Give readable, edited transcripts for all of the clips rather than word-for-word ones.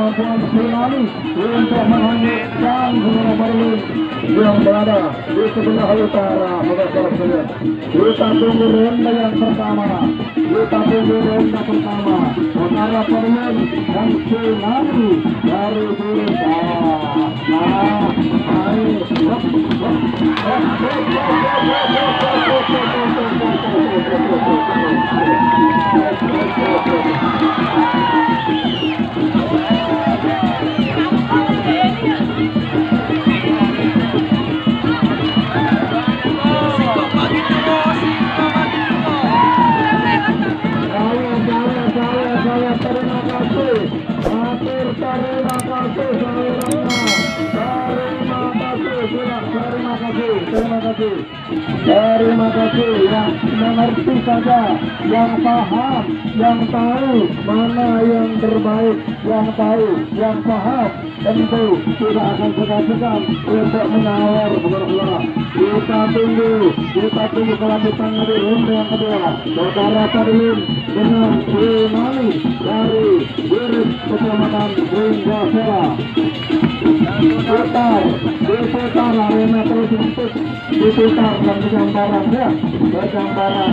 kemampuan tsunami untuk menghanyutkan Gunung Merlin yang berada di sebelah utara. Kita tunggu ronde yang pertama. Utara Merlin dan tsunami dari Bursa. Terima kasih yang mengerti saja, yang paham, yang tahu mana yang terbaik, yang tahu, yang paham, tentu tidak akan segan-segan untuk menawar saudara-saudara. Kita tunggu kelanjutan dari ronde yang kedua. Saudara Padilin dengan tsunami dari Wirid Kecamatan Ringgosera. Diputar arena terus untuk diputar dan bergambaran ya, bergambaran.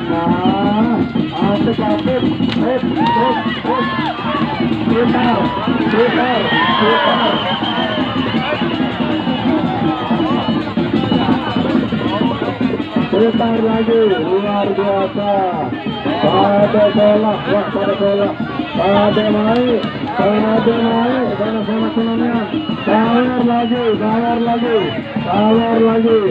Nah, asik, putar. Putar lagi, luar biasa. Pada bola, pada naik, sama senangnya. Tawar lagi.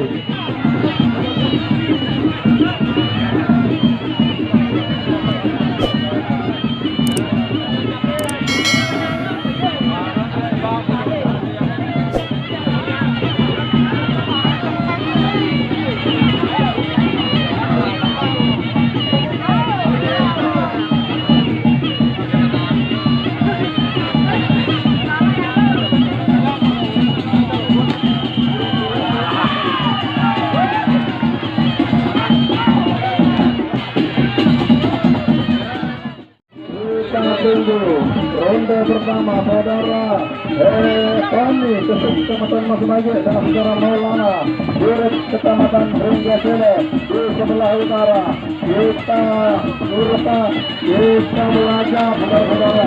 Ronde pertama saudara kami Kecamatan Masbage dan saudara Maulana Wirid Kecamatan Ringgosera di sebelah utara. Kita belajar saudara-saudara.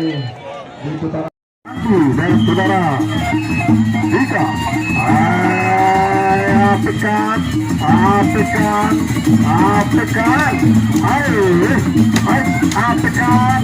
di putaran dan saudara Ika apekan apekan apekan apekan apekan